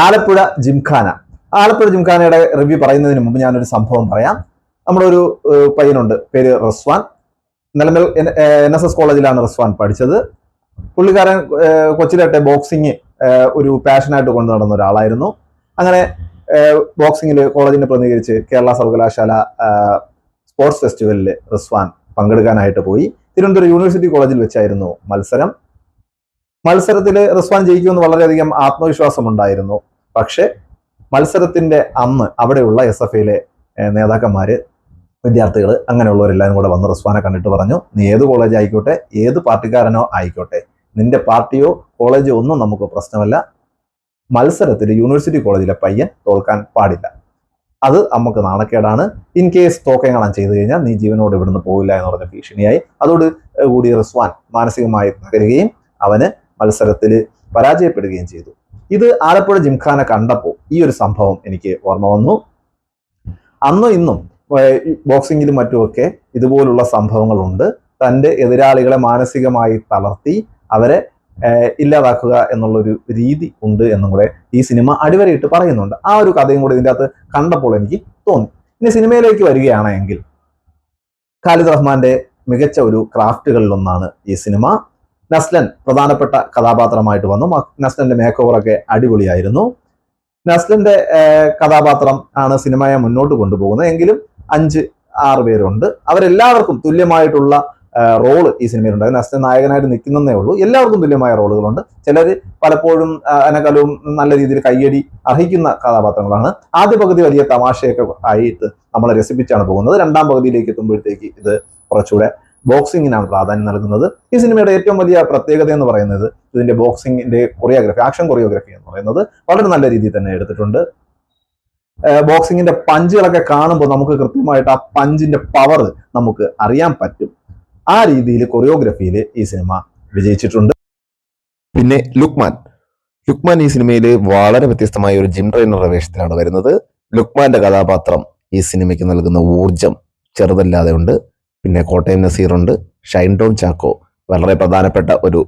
Alappuzha gymkhana. Alappuzha ജിംഖാനയുടെ review പറയുന്നതിന് മുമ്പ് ഞാനൊരു സംഭവം പറയാം. നമ്മുടെ ഒരു പയ്യനുണ്ട്, പേര് റിസ്വാൻ. നിലമ്പൽ NSS കോളേജിലാണ് റിസ്വാൻ പഠിച്ചത്. പുള്ളിക്കാരൻ കൊച്ചിയിലെ ബോക്സിങ് ഒരു പാഷനായിട്ട് കൊണ്ടു നടന്ന ഒരാളായിരുന്നു. അങ്ങനെ ബോക്സിങ്ങിൽ കോളേജിനെ പ്രതിനിധീകരിച്ച് കേരള സർവകലാശാല സ്പോർട്സ് ഫെസ്റ്റിവലിൽ റിസ്വാൻ പങ്കെടുക്കാനായിട്ട് പോയി. തിരുവനന്തപുരം യൂണിവേഴ്സിറ്റി കോളേജിൽ വെച്ചായിരുന്നു മത്സരം. മത്സരത്തിൽ റിസ്വാൻ ജയിക്കുമെന്ന് വളരെയധികം ആത്മവിശ്വാസം ഉണ്ടായിരുന്നു. പക്ഷെ മത്സരത്തിന്റെ അന്ന് അവിടെയുള്ള SFIയിലെ നേതാക്കന്മാര്, വിദ്യാർത്ഥികൾ, അങ്ങനെയുള്ളവരെല്ലാവരും കൂടെ വന്ന് റിസ്വാനെ കണ്ടിട്ട് പറഞ്ഞു, നീ ഏത് കോളേജ് ആയിക്കോട്ടെ, ഏത് പാർട്ടിക്കാരനോ ആയിക്കോട്ടെ, നിന്റെ പാർട്ടിയോ കോളേജോ ഒന്നും നമുക്ക് പ്രശ്നമല്ല, മത്സരത്തിൽ യൂണിവേഴ്സിറ്റി കോളേജിലെ പയ്യൻ തോൽക്കാൻ പാടില്ല. അത് നമുക്ക് നാണക്കേടാണ്. ഇൻ കേസ് തോക്കെങ്ങാണം ചെയ്തു കഴിഞ്ഞാൽ നീ ജീവനോട് ഇവിടുന്ന് പോകില്ല എന്ന് പറഞ്ഞ ഭീഷണിയായി. അതോട് കൂടി റിസ്വാൻ മാനസികമായി തകരുകയും അവന് മത്സരത്തിൽ പരാജയപ്പെടുകയും ചെയ്തു. ഇത് ആലപ്പുഴ ജിംഖാന കണ്ടപ്പോൾ ഈ ഒരു സംഭവം എനിക്ക് ഓർമ്മ വന്നു. അന്നും ഇന്നും ബോക്സിങ്ങിലും മറ്റുമൊക്കെ ഇതുപോലുള്ള സംഭവങ്ങളുണ്ട്. തൻ്റെ എതിരാളികളെ മാനസികമായി തളർത്തി അവരെ ഇല്ലാതാക്കുക എന്നുള്ളൊരു രീതി ഉണ്ട് എന്നും കൂടെ ഈ സിനിമ അടിവരയിട്ട് പറയുന്നുണ്ട്. ആ ഒരു കഥയും കൂടെ ഇതിൻ്റെ അകത്ത് കണ്ടപ്പോൾ എനിക്ക് തോന്നി. ഇനി സിനിമയിലേക്ക് വരികയാണെങ്കിൽ ഖാലിദ് റഹ്മാന്റെ മികച്ച ഒരു ക്രാഫ്റ്റുകളിലൊന്നാണ് ഈ സിനിമ. നസ്ലൻ പ്രധാനപ്പെട്ട കഥാപാത്രമായിട്ട് വന്നു. നസ്ലന്റെ മേക്ക് ഓവറൊക്കെ അടിപൊളിയായിരുന്നു. നസ്ലന്റെ കഥാപാത്രം ആണ് സിനിമയെ മുന്നോട്ട് കൊണ്ടുപോകുന്നത്. എങ്കിലും 5-6 പേരുണ്ട്. അവരെല്ലാവർക്കും തുല്യമായിട്ടുള്ള റോള് ഈ സിനിമയിലുണ്ട്. നസ്ലൻ നായകനായിട്ട് നിൽക്കുന്നതേ ഉള്ളൂ. എല്ലാവർക്കും തുല്യമായ റോളുകളുണ്ട്. ചിലർ പലപ്പോഴും അതിനേക്കാളും നല്ല രീതിയിൽ കയ്യടി അർഹിക്കുന്ന കഥാപാത്രങ്ങളാണ്. ആദ്യ പകുതി വലിയ തമാശയൊക്കെ ആയിട്ട് നമ്മളെ രസിപ്പിച്ചാണ് പോകുന്നത്. രണ്ടാം പകുതിയിലേക്ക് എത്തുമ്പോഴത്തേക്ക് ഇത് കുറച്ചുകൂടെ ബോക്സിങ്ങിനാണ് പ്രാധാന്യം നൽകുന്നത്. ഈ സിനിമയുടെ ഏറ്റവും വലിയ പ്രത്യേകത എന്ന് പറയുന്നത് ഇതിന്റെ ബോക്സിങ്ങിന്റെ കൊറിയോഗ്രഫി, ആക്ഷൻ കൊറിയോഗ്രഫി എന്ന് പറയുന്നത് വളരെ നല്ല രീതിയിൽ തന്നെ എടുത്തിട്ടുണ്ട്. ബോക്സിങ്ങിന്റെ പഞ്ചുകളൊക്കെ കാണുമ്പോൾ നമുക്ക് കൃത്യമായിട്ട് ആ പഞ്ചിന്റെ പവർ നമുക്ക് അറിയാൻ പറ്റും. ആ രീതിയിൽ കൊറിയോഗ്രഫിയിൽ ഈ സിനിമ വിജയിച്ചിട്ടുണ്ട്. പിന്നെ ലുക്മാൻ ഈ സിനിമയിൽ വളരെ വ്യത്യസ്തമായ ഒരു ജിം ട്രെയിനറുടെ വേഷത്തിലാണ് വരുന്നത്. ലുക്മാന്റെ കഥാപാത്രം ഈ സിനിമയ്ക്ക് നൽകുന്ന ഊർജം ചെറുതല്ലാതെ ഉണ്ട്. പിന്നെ കോട്ടയം നസീറുണ്ട്. ഷൈൻ ടോം ചാക്കോ വളരെ പ്രധാനപ്പെട്ട ഒരു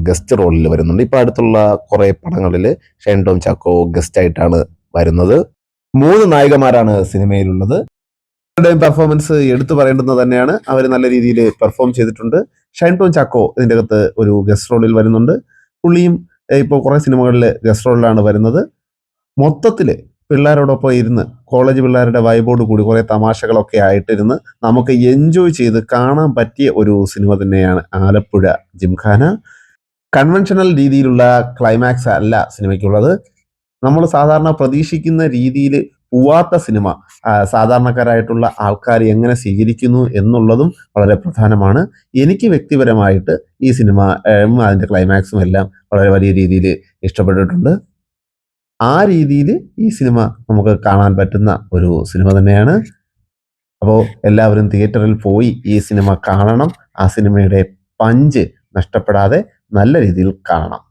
ഗസ്റ്റ് റോളിൽ വരുന്നുണ്ട്. ഇപ്പൊ അടുത്തുള്ള കുറെ പടങ്ങളിൽ ഷൈൻ ടോം ചാക്കോ ഗസ്റ്റ് ആയിട്ടാണ് വരുന്നത്. 3 നായികമാരാണ് സിനിമയിലുള്ളത്. അവരുടെയും പെർഫോമൻസ് എടുത്തു പറയേണ്ടത് തന്നെയാണ്. അവർ നല്ല രീതിയിൽ പെർഫോം ചെയ്തിട്ടുണ്ട്. ഷൈൻ ടോം ചാക്കോ ഇതിൻ്റെ അകത്ത് ഒരു ഗസ്റ്റ് റോളിൽ വരുന്നുണ്ട്. പുള്ളിയും ഇപ്പോൾ കുറെ സിനിമകളിൽ ഗസ്റ്റ് റോളിലാണ് വരുന്നത്. മൊത്തത്തിൽ പിള്ളേരോടൊപ്പം ഇരുന്ന് കോളേജ് പിള്ളേരുടെ വൈബോട് കൂടി കുറെ തമാശകളൊക്കെ ആയിട്ടിരുന്ന് നമുക്ക് എൻജോയ് ചെയ്ത് കാണാൻ പറ്റിയ ഒരു സിനിമ തന്നെയാണ് ആലപ്പുഴ ജിംഖാന. കൺവെൻഷണൽ രീതിയിലുള്ള ക്ലൈമാക്സ് അല്ല സിനിമയ്ക്കുള്ളത്. നമ്മൾ സാധാരണ പ്രതീക്ഷിക്കുന്ന രീതിയിൽ പോവാത്ത സിനിമ സാധാരണക്കാരായിട്ടുള്ള ആൾക്കാർ എങ്ങനെ സ്വീകരിക്കുന്നു എന്നുള്ളതും വളരെ പ്രധാനമാണ്. എനിക്ക് വ്യക്തിപരമായിട്ട് ഈ സിനിമ അതിൻ്റെ ക്ലൈമാക്സും എല്ലാം വളരെ വലിയ രീതിയിൽ ഇഷ്ടപ്പെട്ടിട്ടുണ്ട്. ആ രീതിയിൽ ഈ സിനിമ നമുക്ക് കാണാൻ പറ്റുന്ന ഒരു സിനിമ തന്നെയാണ്. അപ്പോൾ എല്ലാവരും തിയേറ്ററിൽ പോയി ഈ സിനിമ കാണണം. ആ സിനിമയുടെ പഞ്ച് നഷ്ടപ്പെടാതെ നല്ല രീതിയിൽ കാണണം.